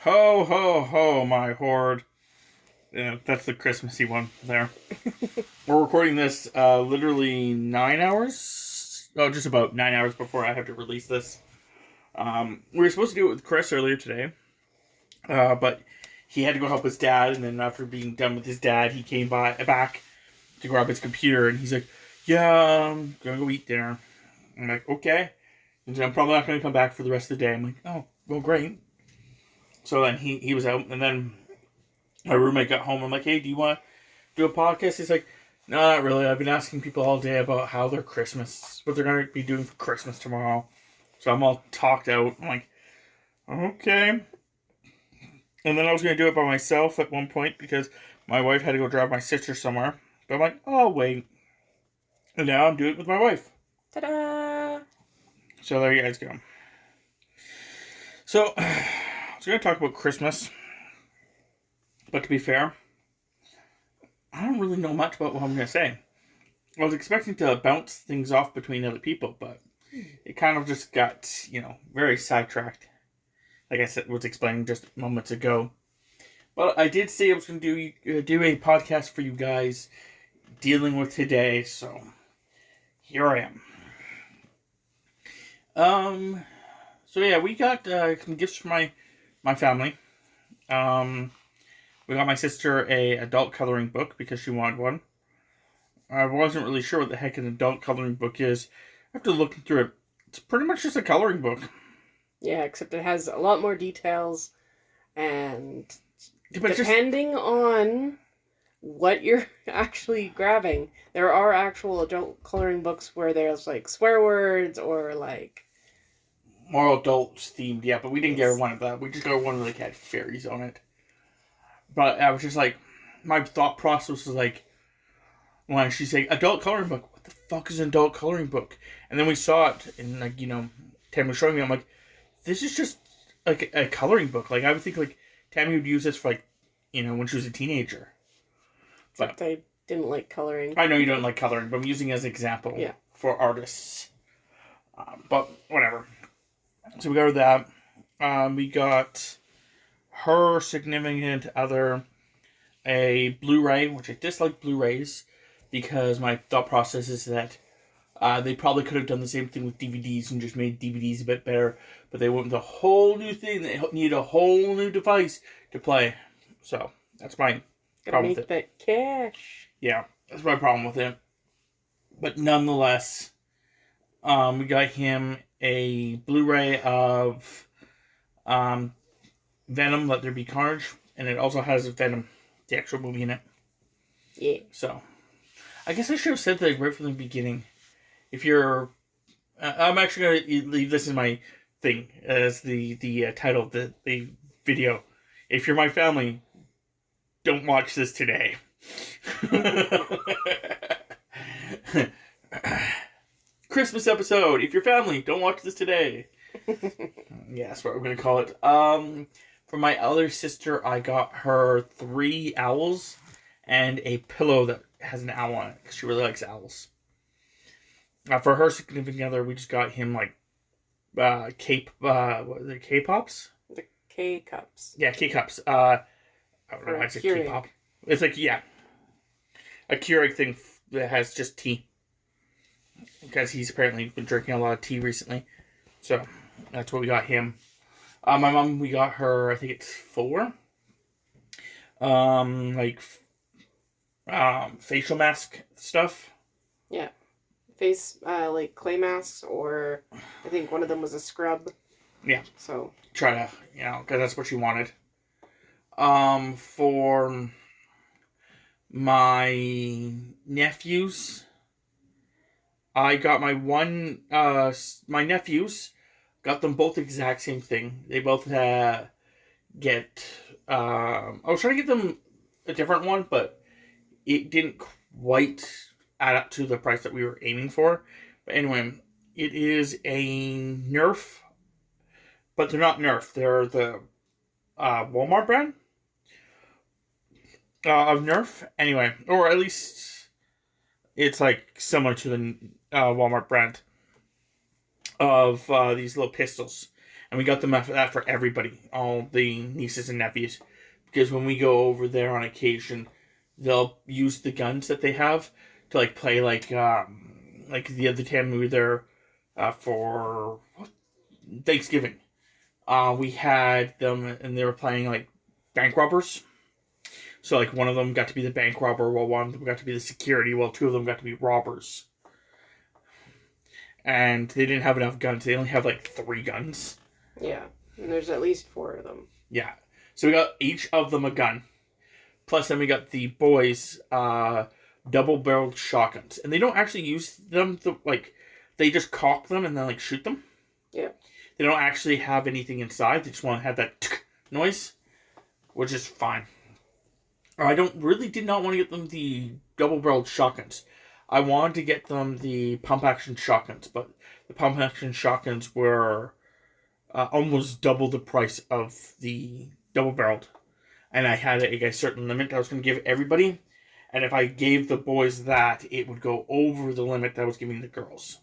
Ho, ho, ho, my horde. Yeah, that's the Christmassy one there. We're recording this literally 9 hours? Oh, just about 9 hours before I have to release this. We were supposed to do it with Chris earlier today, but he had to go help his dad, and then after being done with his dad, he came back to grab his computer, and he's like, yeah, I'm gonna go eat dinner. I'm like, okay. And I'm probably not gonna come back for the rest of the day. I'm like, oh, well, great. So then he was out, and then my roommate got home. I'm like, hey, do you want to do a podcast? He's like, no, not really. I've been asking people all day about how their Christmas, what they're going to be doing for Christmas tomorrow. So I'm all talked out. I'm like, okay. And then I was going to do it by myself at one point because my wife had to go drive my sister somewhere. But I'm like, oh, wait. And now I'm doing it with my wife. Ta-da! So there you guys go. So I was going to talk about Christmas. But to be fair, I don't really know much about what I'm going to say. I was expecting to bounce things off between other people, but it kind of just got, very sidetracked. Like I said, was explaining just moments ago. But I did say I was going to do a podcast for you guys dealing with today, so here I am. So yeah, we got some gifts from my family. We got my sister a adult coloring book because she wanted one. I wasn't really sure what the heck an adult coloring book is. After looking through it, it's pretty much just a coloring book. Yeah, except it has a lot more details, and But depending on what you're actually grabbing, there are actual adult coloring books where there's like swear words or like more adult themed, yeah, but we didn't yes. get one of that. We just got one that had fairies on it. But I was just like, my thought process was like, when she said adult coloring book, what the fuck is an adult coloring book? And then we saw it, and Tammy was showing me. I'm like, this is just like a coloring book. Like I would think like Tammy would use this for when she was a teenager. Except I didn't like coloring. I know you don't like coloring, but I'm using it as an example for artists. But whatever. So we got her that. We got her significant other a Blu-ray, which I dislike Blu-rays because my thought process is that they probably could have done the same thing with DVDs and just made DVDs a bit better, but they went with a whole new thing. They need a whole new device to play. So that's my problem with it. Make that cash. Yeah, that's my problem with it. But nonetheless, we got him a Blu-ray of Venom, Let There Be Carnage, and it also has Venom, the actual movie in it. Yeah. So, I guess I should have said that right from the beginning. If you're... I'm actually going to leave this in my thing as the title of the video. If you're my family, don't watch this today. Christmas episode. If you're family, don't watch this today. Yeah, that's what we're going to call it. For my other sister, I got her 3 owls and a pillow that has an owl on it because she really likes owls. For her significant other, we just got him what are they, K-pops? The K-cups. Yeah, K-cups. I don't know why I said K-pop. It's like, yeah, a Keurig thing that has just tea. Because he's apparently been drinking a lot of tea recently. So, that's what we got him. My mom, we got her, I think it's 4. Facial mask stuff. Yeah. Face, like clay masks, or I think one of them was a scrub. Yeah. So. Try to, because that's what she wanted. For my nephews, I got my nephews, got them both the exact same thing. They both I was trying to get them a different one, but it didn't quite add up to the price that we were aiming for. But anyway, it is a Nerf, but they're not Nerf. They're the Walmart brand of Nerf. Anyway, or at least it's like similar to the Walmart brand of these little pistols. And we got them that for everybody, all the nieces and nephews. Because when we go over there on occasion, they'll use the guns that they have to like play like the other time we were there for Thanksgiving. We had them and they were playing like bank robbers. So like one of them got to be the bank robber while one of them got to be the security while two of them got to be robbers. And they didn't have enough guns. They only have like 3 guns. Yeah. And there's at least 4 of them. Yeah. So we got each of them a gun. Plus then we got the boys double-barreled shotguns. And they don't actually use them to like they just cock them and then like shoot them. Yeah. They don't actually have anything inside. They just want to have that noise, which is fine. I did not want to get them the double-barreled shotguns. I wanted to get them the pump-action shotguns, but the pump-action shotguns were almost double the price of the double-barreled. And I had a certain limit I was going to give everybody. And if I gave the boys that, it would go over the limit that I was giving the girls.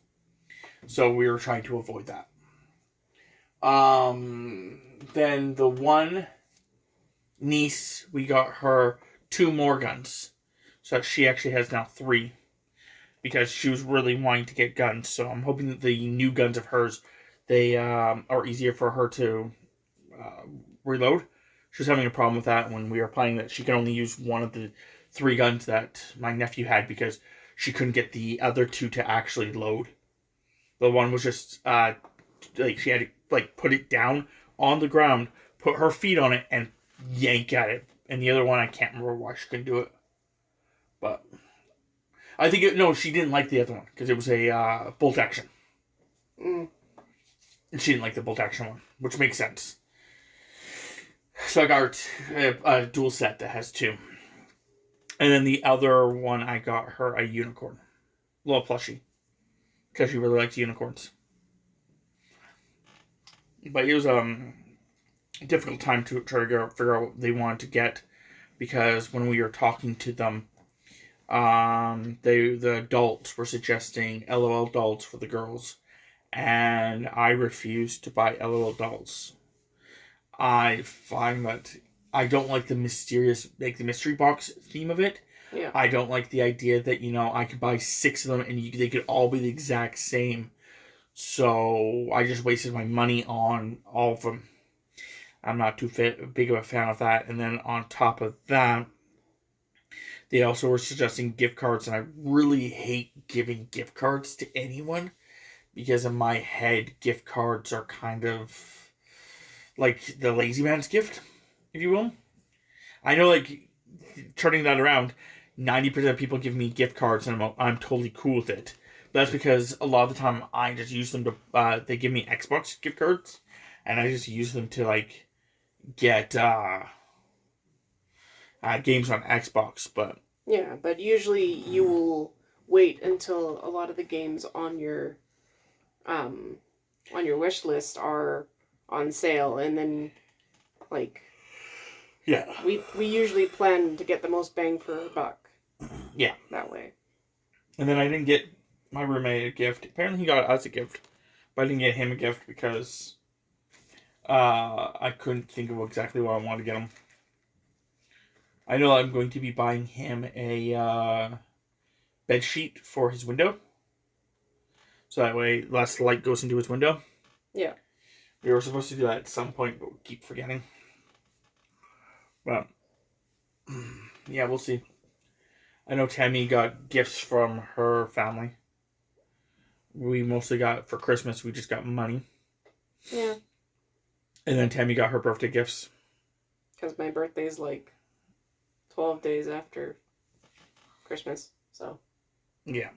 So we were trying to avoid that. Then the one niece, we got her 2 more guns. So she actually has now 3. Because she was really wanting to get guns. So I'm hoping that the new guns of hers, they are easier for her to reload. She was having a problem with that when we were playing that she could only use one of the 3 guns that my nephew had because she couldn't get the other 2 to actually load. The one was just like she had to like put it down on the ground, put her feet on it, and yank at it. And the other one, I can't remember why she couldn't do it. But I think she didn't like the other one because it was a bolt action. Mm. And she didn't like the bolt action one, which makes sense. So I got her a dual set that has 2. And then the other one, I got her a unicorn. Little plushie. Because she really likes unicorns. But it was a difficult time to try to figure out what they wanted to get. Because when we were talking to them, the adults were suggesting LOL dolls for the girls. And I refused to buy LOL dolls. I find that I don't like the mystery box theme of it. Yeah. I don't like the idea that, I could buy 6 of them and they could all be the exact same. So I just wasted my money on all of them. I'm not too big of a fan of that. And then on top of that, they also were suggesting gift cards. And I really hate giving gift cards to anyone. Because in my head, gift cards are kind of like the lazy man's gift, if you will. I know, like, turning that around, 90% of people give me gift cards and I'm totally cool with it. But that's because a lot of the time I just use them to, they give me Xbox gift cards and I just use them to, like, get games on Xbox, but... Yeah, but usually you will wait until a lot of the games on your wish list are on sale, and then, like... Yeah. We usually plan to get the most bang for a buck. Yeah. That way. And then I didn't get my roommate a gift. Apparently he got us a gift. But I didn't get him a gift because I couldn't think of exactly what I wanted to get him. I know I'm going to be buying him a bed sheet for his window. So that way less light goes into his window. Yeah. We were supposed to do that at some point, but we keep forgetting. But, yeah, we'll see. I know Tammy got gifts from her family. We mostly got, for Christmas, we just got money. Yeah. And then Tammy got her birthday gifts. Because my birthday's like 12 days after Christmas, so. Yeah.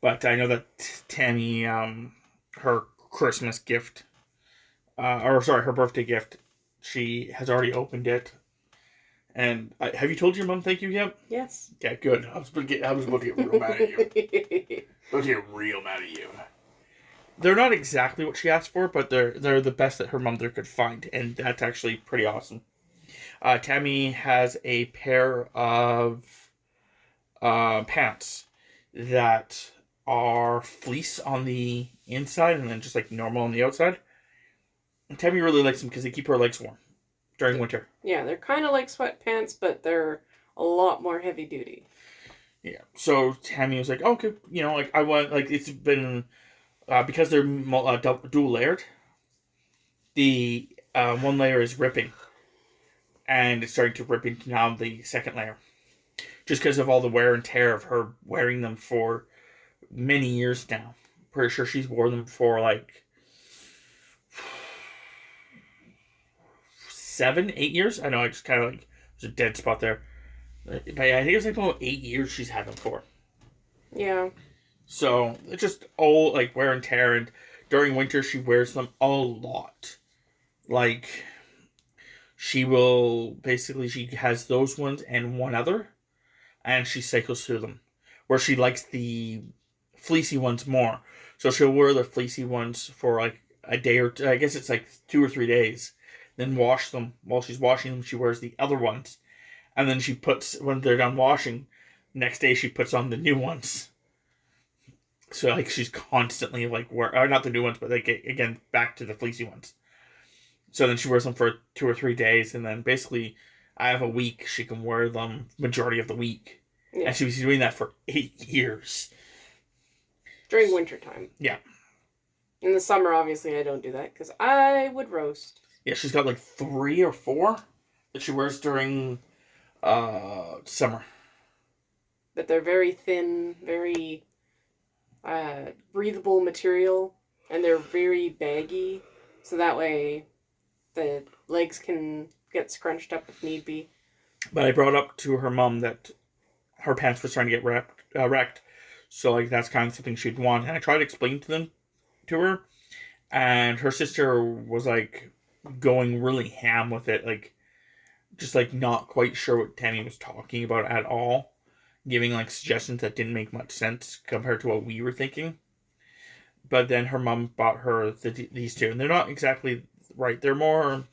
But I know that Tammy, her Christmas gift, her birthday gift, she has already opened it. And have you told your mom thank you yet? Yes. Yeah, good. I was about to get real mad at you. About to get real mad at you. They're not exactly what she asked for, but they're the best that her mother could find, and that's actually pretty awesome. Tammy has a pair of pants that are fleece on the inside and then just like normal on the outside. And Tammy really likes them because they keep her legs warm during winter. Yeah, they're kind of like sweatpants, but they're a lot more heavy duty. Yeah. So Tammy was like, okay, like I want, like it's been, because they're dual layered, the one layer is ripping. And it's starting to rip into now the second layer. Just because of all the wear and tear of her wearing them for many years now. Pretty sure she's worn them for like 7, 8 years. I know I just kind of like, there's a dead spot there. But yeah, I think it's like about 8 years she's had them for. Yeah. So it's just all like wear and tear. And during winter, she wears them a lot. Like, she has those ones and one other. And she cycles through them. Where she likes the fleecy ones more. So she'll wear the fleecy ones for like a day or two. I guess it's like 2 or 3 days. Then wash them. While she's washing them, she wears the other ones. And then she puts, when they're done washing, next day she puts on the new ones. So like she's constantly like or not the new ones, but like again back to the fleecy ones. So then she wears them for 2 or 3 days, and then basically I have a week she can wear them majority of the week. Yeah. And she was doing that for 8 years. During wintertime. Yeah. In the summer, obviously, I don't do that because I would roast. Yeah, she's got like 3 or 4 that she wears during summer. But they're very thin, very breathable material, and they're very baggy, so that way the legs can get scrunched up if need be. But I brought up to her mom that her pants were starting to get wrecked, so like that's kind of something she'd want. And I tried to explain to her, and her sister was like going really ham with it, like just like not quite sure what Tammy was talking about at all, giving like suggestions that didn't make much sense compared to what we were thinking. But then her mom bought her these two, and they're not exactly right. They're more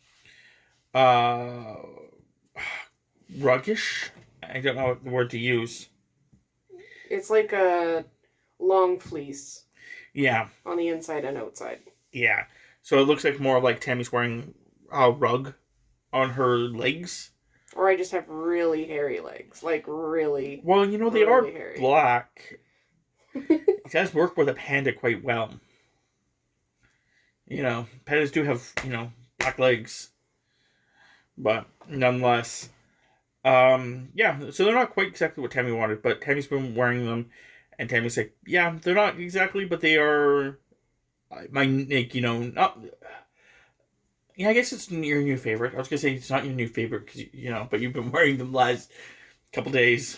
ruggish. I don't know what the word to use. It's like a long fleece. Yeah. On the inside and outside. Yeah. So it looks like more like Tammy's wearing a rug on her legs. Or I just have really hairy legs. Like really. Well, they really are hairy. Black. It does work with a panda quite well. Pandas do have, black legs. But nonetheless. Yeah, so they're not quite exactly what Tammy wanted, but Tammy's been wearing them, and Tammy's like, yeah, they're not exactly, but they are not. Yeah, I guess it's your new favorite. I was gonna say it's not your new favorite because but you've been wearing them last couple days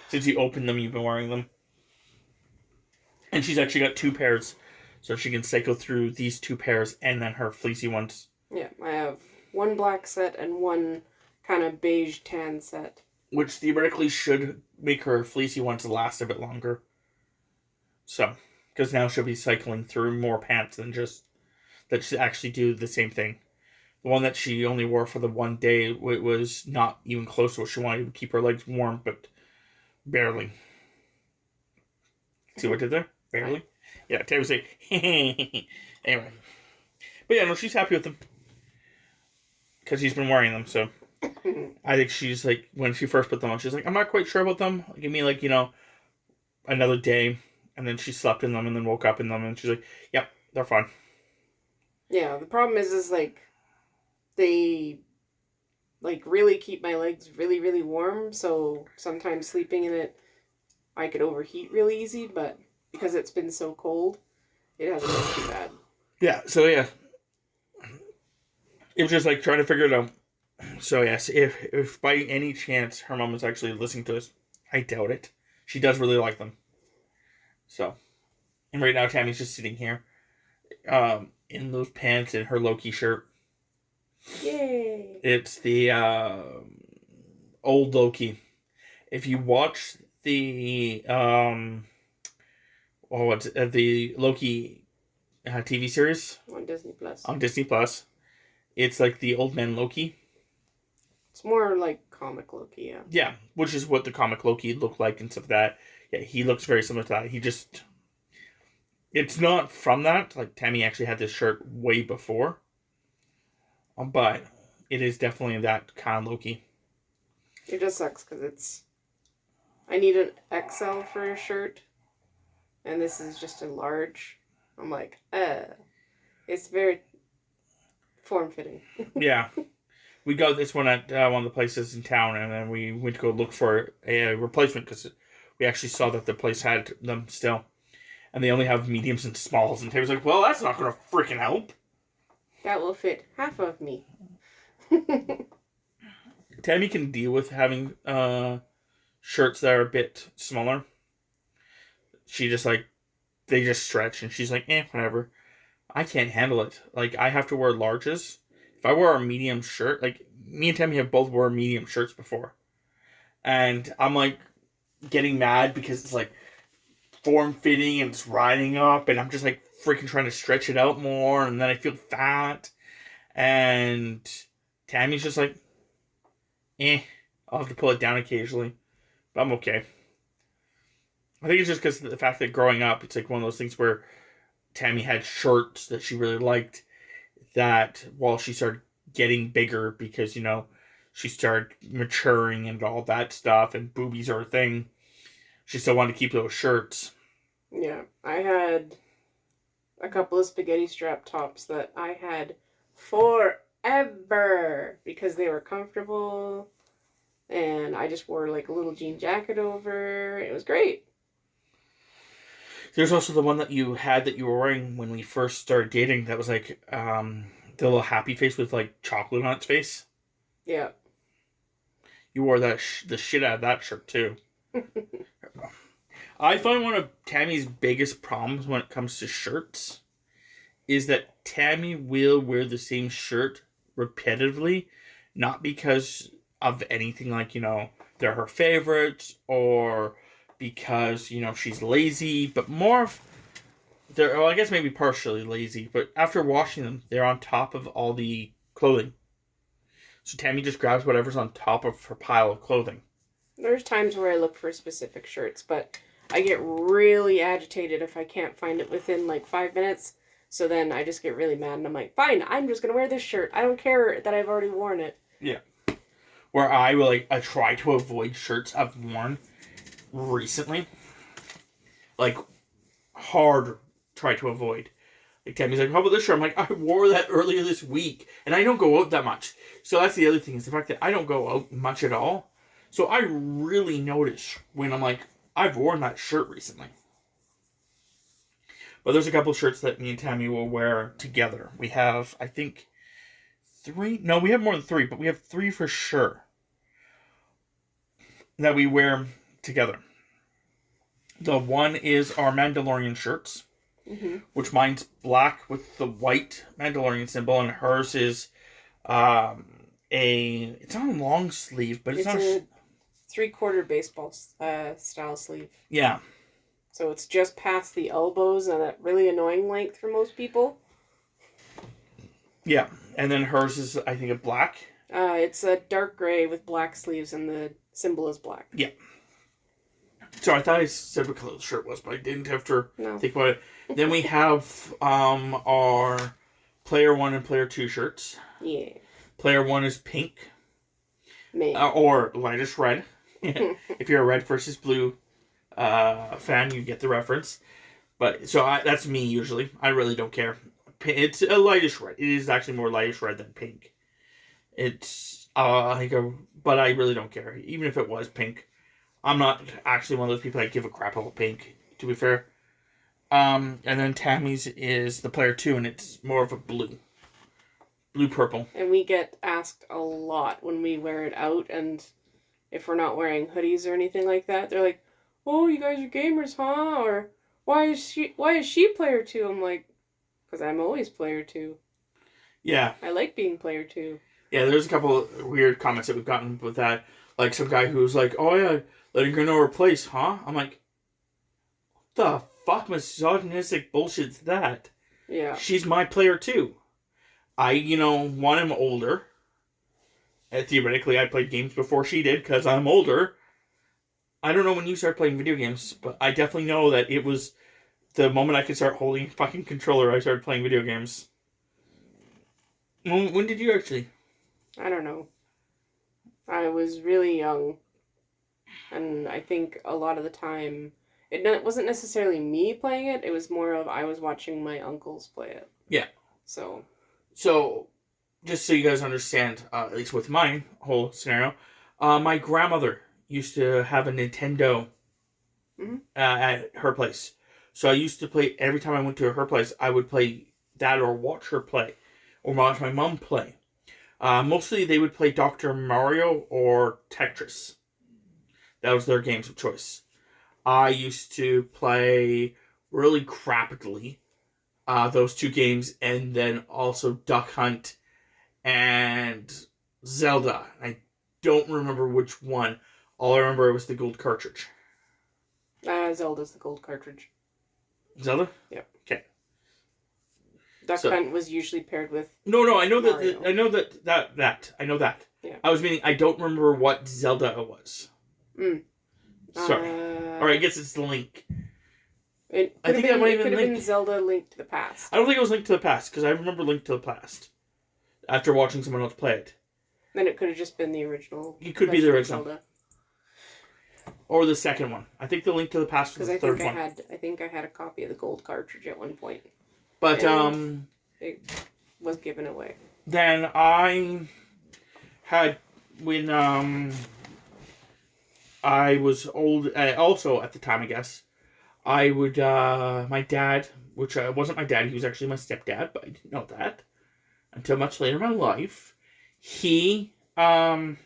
since you opened them. You've been wearing them, and she's actually got 2 pairs, so she can cycle through these 2 pairs and then her fleecy ones. Yeah, I have one black set and one kind of beige tan set. Which theoretically should make her fleecy ones last a bit longer. So, because now she'll be cycling through more pants than just that she actually do the same thing. The one that she only wore for the one day, it was not even close to what she wanted to keep her legs warm, but barely. See what I did there? Barely? Yeah, Tay was like, anyway. But yeah, no, she's happy with them. Because she's been wearing them, so. I think she's like, when she first put them on, she's like, I'm not quite sure about them. Give me like, another day. And then she slept in them and then woke up in them and she's like, yep, they're fine. Yeah, the problem is like, they like really keep my legs really, really warm. So sometimes sleeping in it, I could overheat really easy, but because it's been so cold, it hasn't been too bad. Yeah, so yeah. It was just like trying to figure it out. So yes, if by any chance her mom is actually listening to this, I doubt it. She does really like them. So, and right now Tammy's just sitting here, in those pants and her Loki shirt. Yay! It's the old Loki. If you watch the the Loki TV series on Disney Plus. On Disney Plus, it's like the old man Loki. It's more like comic Loki, yeah. Yeah, which is what the comic Loki looked like and stuff like that. Yeah, he looks very similar to that. He just It's not from that. Like, Tammy actually had this shirt way before. But it is definitely that kind of Loki. It just sucks because I need an XL for a shirt, and this is just a large. I'm like, it's very form fitting. Yeah. We got this one at one of the places in town, and then we went to go look for a replacement because we actually saw that the place had them still. And they only have mediums and smalls. And Taylor's like, well, that's not going to freaking help. That will fit half of me. Tammy can deal with having shirts that are a bit smaller. She just like, they just stretch, and she's like, whatever. I can't handle it. Like, I have to wear larges. If I wear a medium shirt, like, me and Tammy have both worn medium shirts before. And I'm like getting mad because it's like form fitting and it's riding up, and I'm just like freaking trying to stretch it out more, and then I feel fat. And Tammy's just like, I'll have to pull it down occasionally, but I'm okay. I think it's just because of the fact that growing up, it's like one of those things where Tammy had shirts that she really liked that while she started getting bigger because, she started maturing and all that stuff, and boobies are a thing, she still wanted to keep those shirts. Yeah, I had a couple of spaghetti strap tops that I had forever because they were comfortable, and I just wore like a little jean jacket over. It was great. There's also the one that you had that you were wearing when we first started dating that was like the little happy face with like chocolate on its face. Yeah. You wore the shit out of that shirt too. I find one of Tammy's biggest problems when it comes to shirts is that Tammy will wear the same shirt repetitively, not because of anything like, they're her favorites or because, she's lazy, but more of, well, I guess maybe partially lazy, but after washing them, they're on top of all the clothing. So Tammy just grabs whatever's on top of her pile of clothing. There's times where I look for specific shirts, but I get really agitated if I can't find it within like 5 minutes. So then I just get really mad and I'm like, fine, I'm just going to wear this shirt. I don't care that I've already worn it. Yeah. Where I try to avoid shirts I've worn recently. Like, hard try to avoid. Like, Tammy's like, how about this shirt? I'm like, I wore that earlier this week. And I don't go out that much. So that's the other thing, is the fact that I don't go out much at all. So I really notice when I'm like, I've worn that shirt recently. But there's a couple shirts that me and Tammy will wear together. We have, I think, 3. No, we have more than 3, but we have 3 for sure that we wear together. The one is our Mandalorian shirts, which mine's black with the white Mandalorian symbol, and hers is it's not a long sleeve, but it's not a 3/4 baseball style sleeve. Yeah. So it's just past the elbows and that really annoying length for most people. Yeah, and then hers is, I think, a black. It's a dark gray with black sleeves, and the symbol is black. Yeah. So I thought I said what color the shirt was, but I didn't have to think about it. Then we have our Player 1 and Player 2 shirts. Yeah. Player 1 is pink. Or lightish red. If you're a red versus blue fan, you get the reference. But so that's me usually. I really don't care. It's a lightish red. It is actually more lightish red than pink. It's but I really don't care. Even if it was pink, I'm not actually one of those people that give a crap about pink, to be fair. And then Tammy's is the Player 2, and it's more of a blue purple. And we get asked a lot when we wear it out, and if we're not wearing hoodies or anything like that, they're like, "Oh, you guys are gamers, huh?" Or why is she Player 2? I'm like, because I'm always Player 2. Yeah. I like being Player 2. Yeah, there's a couple of weird comments that we've gotten with that. Like some guy who's like, "Oh yeah, letting her know her place, huh?" I'm like, what the fuck misogynistic bullshit's that? Yeah. She's my Player 2. I, one, I'm older. And theoretically, I played games before she did because I'm older. I don't know when you started playing video games, but I definitely know that it was the moment I could start holding a fucking controller, I started playing video games. When did you actually? I don't know. I was really young, and I think a lot of the time it wasn't necessarily me playing it. It was more of I was watching my uncles play it. Yeah. So, Just so you guys understand, at least with my whole scenario, my grandmother used to have a Nintendo at her place. So I used to play, every time I went to her place, I would play that or watch her play, or watch my mom play. Mostly they would play Dr. Mario or Tetris. That was their games of choice. I used to play really rapidly those two games, and then also Duck Hunt and Zelda. I don't remember which one. All I remember was the gold cartridge. Zelda's the gold cartridge. Zelda? Yep. Okay. Duck Hunt was usually paired with. No, I know Mario. that. I know that. I know that. Yeah. I was meaning I don't remember what Zelda it was. Sorry. All right, I guess it's the Link. It could have been Zelda Link to the Past. I don't think it was Link to the Past, because I remember Link to the Past after watching someone else play it. Then it could have just been the original. It could be the original. Zelda. Or the second one. I think the Link to the Past was the third one. I think I had a copy of the gold cartridge at one point. But it was given away. Then I had when I was old, also at the time, I guess, I would, my dad, which wasn't my dad, he was actually my stepdad, but I didn't know that until much later in my life. We had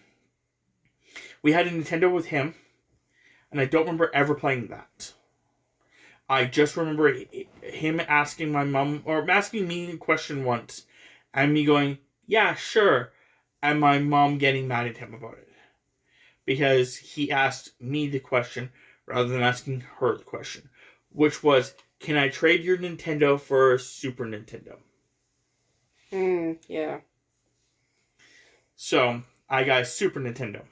a Nintendo with him, and I don't remember ever playing that. I just remember him asking my mom, or asking me a question once, and me going, yeah, sure, and my mom getting mad at him about it. Because he asked me the question rather than asking her the question, which was, can I trade your Nintendo for a Super Nintendo? Yeah. So, I got a Super Nintendo.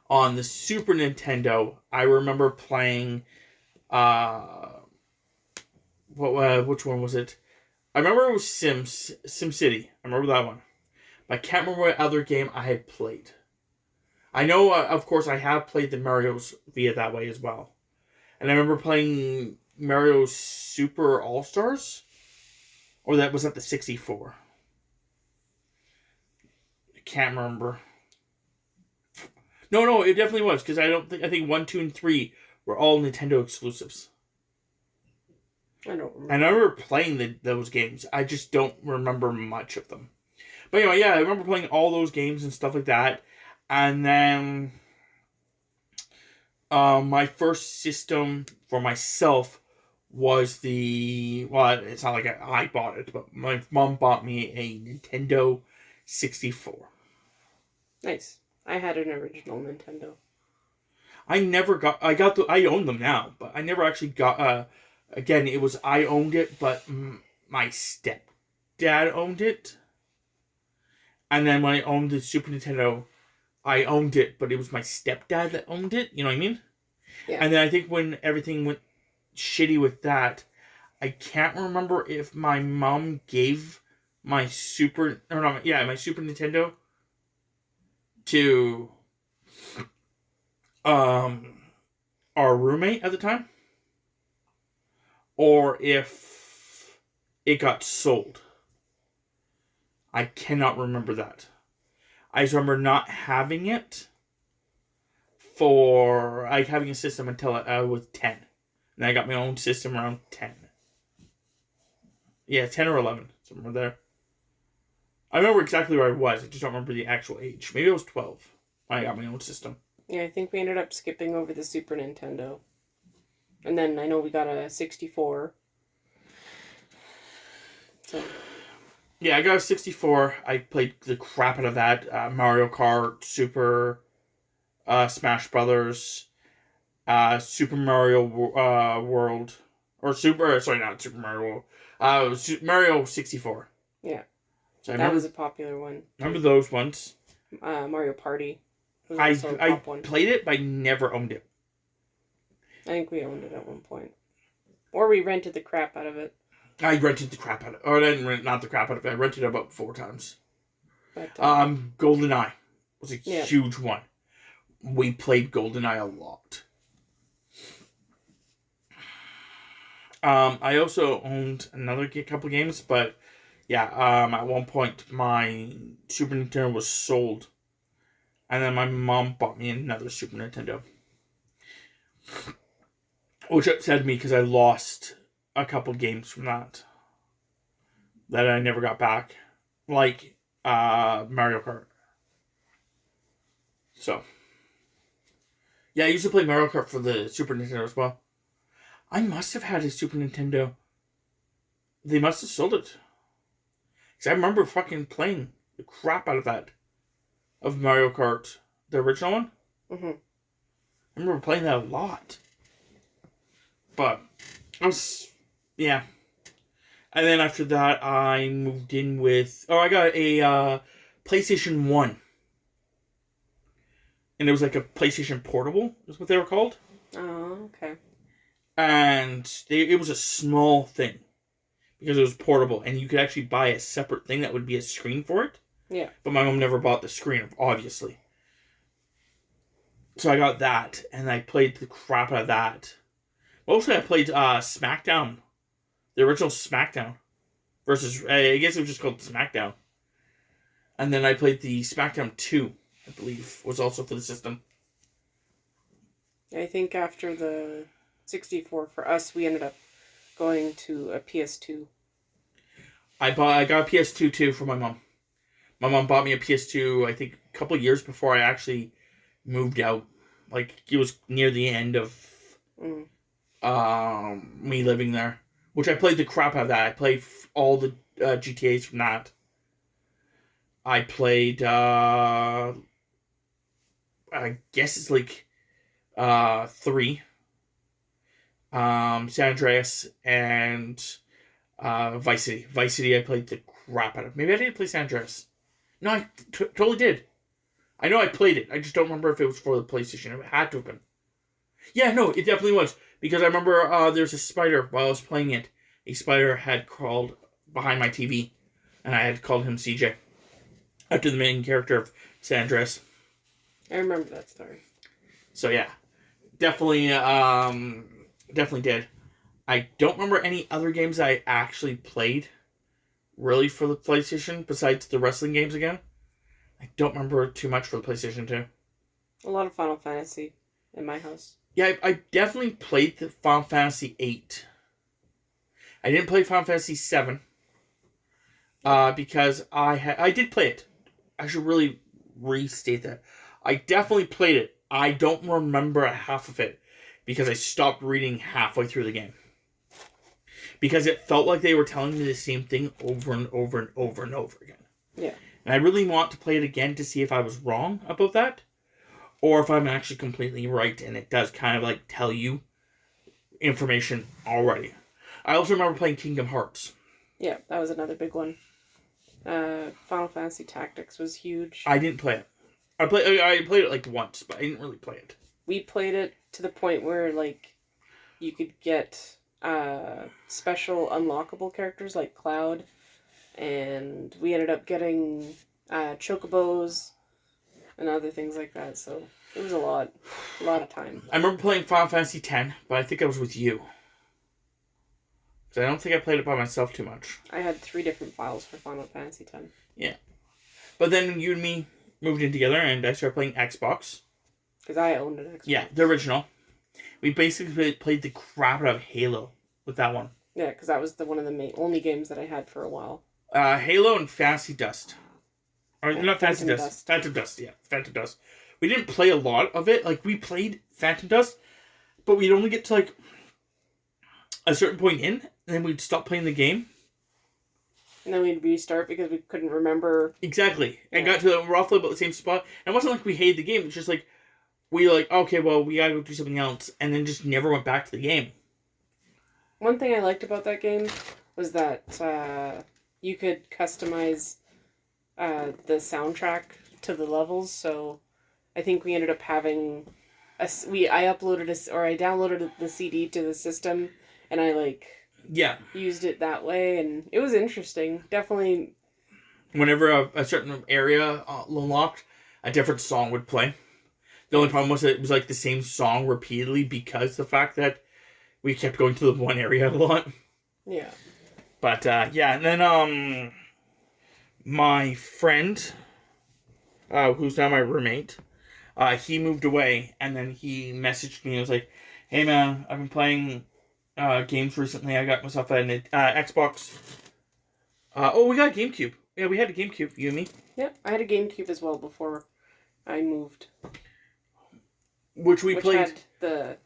On the Super Nintendo, I remember playing, which one was it? I remember it was SimCity. I remember that one. But I can't remember what other game I had played. I know, of course, I have played the Marios via that way as well. And I remember playing Mario Super All-Stars? Or that was at the 64. I can't remember. No, it definitely was, because I think 1, 2, and 3 were all Nintendo exclusives. I don't remember. And I remember playing those games. I just don't remember much of them. But anyway, yeah, I remember playing all those games and stuff like that. And then my first system for myself was it's not like I bought it, but my mom bought me a Nintendo 64. Nice. I had an original Nintendo. I own them now, but I never actually got, again, it was, I owned it, but my stepdad owned it. And then when I owned the Super Nintendo, I owned it, but it was my stepdad that owned it. You know what I mean? Yeah. And then I think when everything went shitty with that, I can't remember if my mom gave my Super Nintendo to our roommate at the time, or if it got sold. I cannot remember that. I just remember not having it having a system until I was 10. And I got my own system around 10. Yeah, 10 or 11. Somewhere there. I remember exactly where I was. I just don't remember the actual age. Maybe I was 12 when I got my own system. Yeah, I think we ended up skipping over the Super Nintendo. And then I know we got a 64. So... Yeah, I got a 64. I played the crap out of that. Mario Kart, Super Smash Brothers, Super Mario World, or not Super Mario World, Mario 64. Yeah, so that was a popular one. Remember those ones? Mario Party was also a top one. Played it, but I never owned it. I think we owned it at one point. Or we rented the crap out of it. I rented the crap out of it. Or I didn't rent, not the crap out of it. I rented it about 4 times. But, GoldenEye was a huge one. We played GoldenEye a lot. I also owned another couple games, but at one point my Super Nintendo was sold, and then my mom bought me another Super Nintendo, which upset me because I lost a couple games from that I never got back, like Mario Kart. So, yeah, I used to play Mario Kart for the Super Nintendo as well. I must have had a Super Nintendo. They must have sold it. Because I remember fucking playing the crap out of that. Of Mario Kart. The original one. Mm-hmm. I remember playing that a lot. But, yeah. And then after that, I moved in with... I got a PlayStation 1. And it was like a PlayStation Portable, is what they were called. Oh, okay. And it was a small thing. Because it was portable. And you could actually buy a separate thing that would be a screen for it. Yeah. But my mom never bought the screen, obviously. So I got that. And I played the crap out of that. Mostly I played SmackDown. The original SmackDown. Versus, I guess it was just called SmackDown. And then I played the SmackDown 2, I believe. Was also for the system. I think after the 64 for us, we ended up going to a PS2. I got a PS2 too for my mom. My mom bought me a PS2, I think, a couple of years before I actually moved out. Like, it was near the end of me living there. Which I played the crap out of that. I played all the GTAs from that. I played, I guess it's like 3. San Andreas and Vice City. Vice City I played the crap out of. Maybe I didn't play San Andreas. No, I totally did. I know I played it. I just don't remember if it was for the PlayStation. It had to have been. Yeah, no, it definitely was. Because I remember there's a spider while I was playing it. A spider had crawled behind my TV. And I had called him CJ. After the main character of San Andreas. I remember that story. So yeah. Definitely did. I don't remember any other games I actually played really for the PlayStation besides the wrestling games again. I don't remember too much for the PlayStation 2. A lot of Final Fantasy in my house. Yeah, I definitely played the Final Fantasy 8. I didn't play Final Fantasy 7 because I did play it. I should really restate that. I definitely played it. I don't remember half of it because I stopped reading halfway through the game. Because it felt like they were telling me the same thing over and over and over and over again. Yeah. And I really want to play it again to see if I was wrong about that. Or if I'm actually completely right and it does kind of like tell you information already. I also remember playing Kingdom Hearts. Yeah, that was another big one. Final Fantasy Tactics was huge. I didn't play it. I played it like once, but I didn't really play it. We played it to the point where like you could get special unlockable characters like Cloud, and we ended up getting chocobos and other things like that. So it was a lot of time. I remember playing Final Fantasy X, but I think I was with you. Because I don't think I played it by myself too much. I had 3 different files for Final Fantasy X. Yeah. But then you and me moved in together and I started playing Xbox. Because I owned an Xbox. Yeah, the original. We basically played the crap out of Halo with that one. Yeah, because that was one of the only games that I had for a while. Halo and Fantasy Dust. Or not Fantasy Phantom Dust. Phantom Dust, yeah. Phantom Dust. We didn't play a lot of it. Like, we played Phantom Dust, but we'd only get to, like, a certain point in, and then we'd stop playing the game. And then we'd restart because we couldn't remember. Exactly. And got to roughly about the same spot. And it wasn't like we hated the game. It's just like, we were like, okay, well, we gotta go do something else. And then just never went back to the game. One thing I liked about that game was that you could customize the soundtrack to the levels. So I think we ended up having I downloaded the CD to the system, and I like Yeah. used it that way, and it was interesting. Definitely. Whenever a certain area unlocked, a different song would play. The only problem was that it was like the same song repeatedly because the fact that we kept going to the one area a lot. Yeah. But yeah, and then my friend, who's now my roommate, he moved away, and then he messaged me and was like, "Hey man, I've been playing games recently. I got myself an Xbox. We got a GameCube. Yeah, we had a GameCube, you and me. Yep, I had a GameCube as well before I moved. Which played. Had the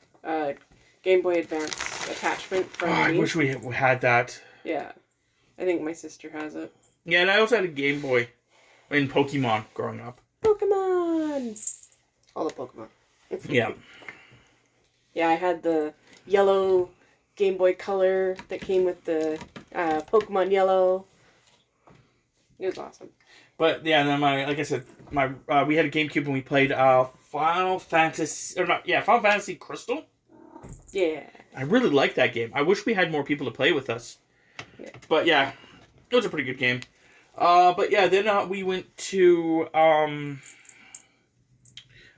Game Boy Advance attachment from me. I wish we had that. Yeah. I think my sister has it. Yeah, and I also had a Game Boy in Pokemon growing up. Pokemon! All the Pokemon. Yeah. Yeah, I had the yellow Game Boy Color that came with the Pokemon Yellow. It was awesome. But yeah, then like I said, we had a GameCube and we played Final Fantasy Crystal. Yeah. I really liked that game. I wish we had more people to play with us. Yeah. But yeah, it was a pretty good game. But yeah, then we went to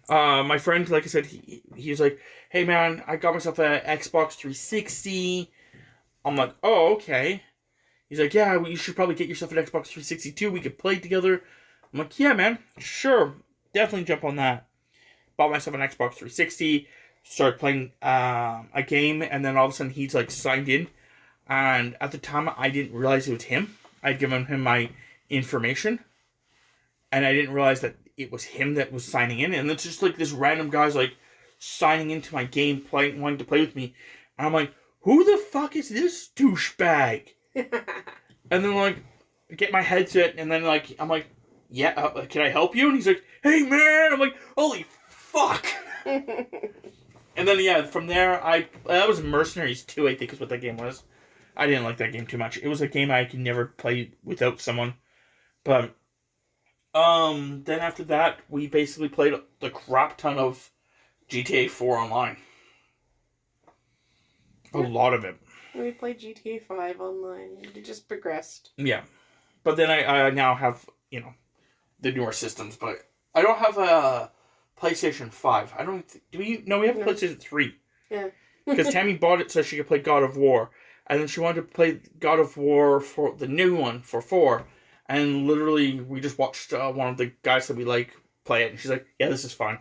my friend. Like I said, he was like, "Hey man, I got myself an Xbox 360." I'm like, "Oh, okay." He's like, "Yeah, well, you should probably get yourself an Xbox 360 too. We could play together." I'm like, "Yeah, man, sure, definitely jump on that." Bought myself an Xbox 360, started playing a game, and then all of a sudden he's like signed in. And at the time, I didn't realize it was him. I'd given him my information, and I didn't realize that it was him that was signing in. And it's just like this random guy's like signing into my game, wanting to play with me. And I'm like, "Who the fuck is this douchebag?" And then like get my headset, and then like I'm like, "Yeah, can I help you?" And he's like, "Hey man," I'm like, "Holy fuck!" And then yeah, from there that was Mercenaries 2, I think is what that game was. I didn't like that game too much. It was a game I could never play without someone. But then after that, we basically played the crap ton of GTA 4 online. A lot of it. We played GTA 5 online. It just progressed. Yeah. But then I now have, the newer systems, but I don't have a PlayStation 5. I don't... we have a PlayStation 3. Yeah. Because Tammy bought it so she could play God of War. And then she wanted to play God of War for the new one, for 4. And literally, we just watched one of the guys that we like play it. And she's like, "Yeah, this is fine."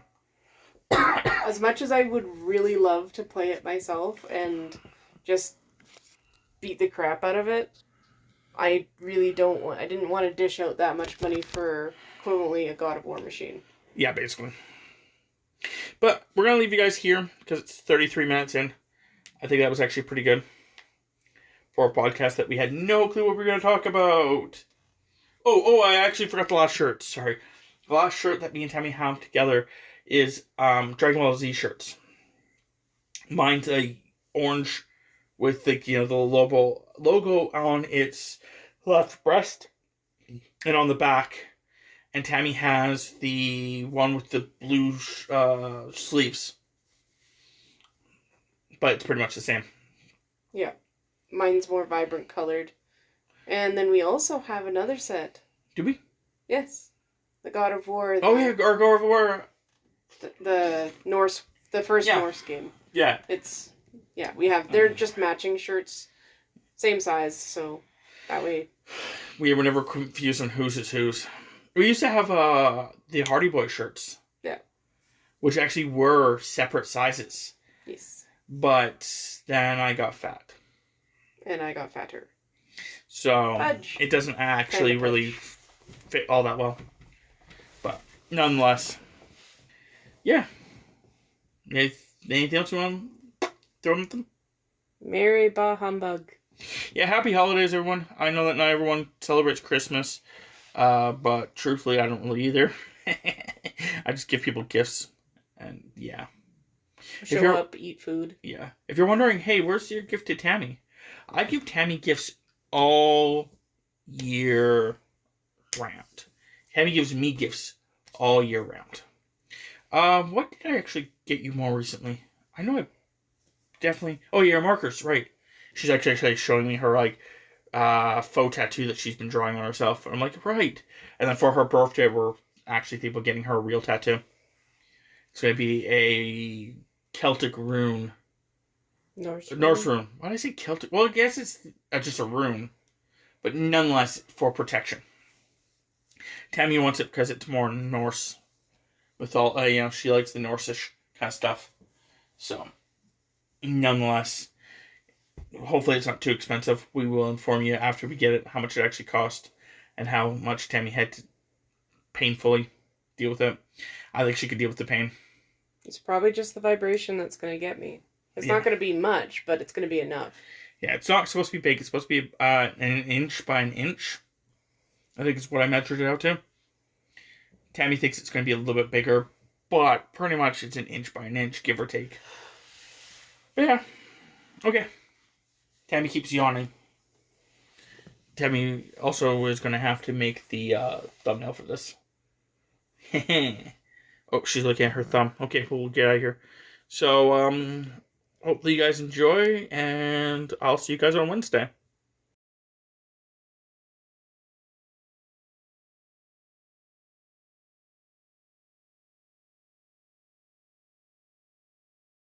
As much as I would really love to play it myself and just beat the crap out of it, I really I didn't want to dish out that much money for equivalently a God of War machine. Yeah, basically. But we're going to leave you guys here because it's 33 minutes in. I think that was actually pretty good for a podcast that we had no clue what we were going to talk about. Oh, I actually forgot the last shirt. Sorry. The last shirt that me and Tammy have together is Dragon Ball Z shirts. Mine's a orange with the the logo on its left breast and on the back. And Tammy has the one with the blue sleeves. But it's pretty much the same. Yeah. Mine's more vibrant colored. And then we also have another set. Do we? Yes. The God of War. Our God of War. The Norse, the first Norse game. Yeah. They're just matching shirts. Same size, so that way. We were never confused on whose is whose. We used to have the Hardy Boy shirts. Yeah. Which actually were separate sizes. Yes. But then I got fat. And I got fatter. So Fudge. It doesn't actually really fit all that well. But nonetheless. Yeah. Anything else you want to throw at them? Merry bah humbug. Yeah, happy holidays, everyone. I know that not everyone celebrates Christmas. But truthfully, I don't really either. I just give people gifts. And yeah. Show up, eat food. Yeah. If you're wondering, hey, where's your gift to Tammy? I give Tammy gifts all year round. Tammy gives me gifts all year round. What did I actually get you more recently? I know I definitely... Oh, yeah, markers, right. She's actually showing me her like faux tattoo that she's been drawing on herself. And I'm like, right. And then for her birthday, we're actually thinking about getting her a real tattoo. It's going to be a Celtic rune. Norse rune. Why did I say Celtic? Well, I guess it's just a rune. But nonetheless, for protection. Tammy wants it because it's more Norse. With all, she likes the Norse-ish kind of stuff. So, nonetheless, hopefully it's not too expensive. We will inform you after we get it how much it actually cost and how much Tammy had to painfully deal with it. I think she could deal with the pain. It's probably just the vibration that's going to get me. It's not going to be much, but it's going to be enough. Yeah, it's not supposed to be big. It's supposed to be an inch by an inch. I think it's what I measured it out to. Tammy thinks it's going to be a little bit bigger, but pretty much it's an inch by an inch, give or take. But yeah. Okay. Tammy keeps yawning. Tammy also is going to have to make the thumbnail for this. Oh, she's looking at her thumb. Okay, we'll get out of here. So, hopefully you guys enjoy, and I'll see you guys on Wednesday.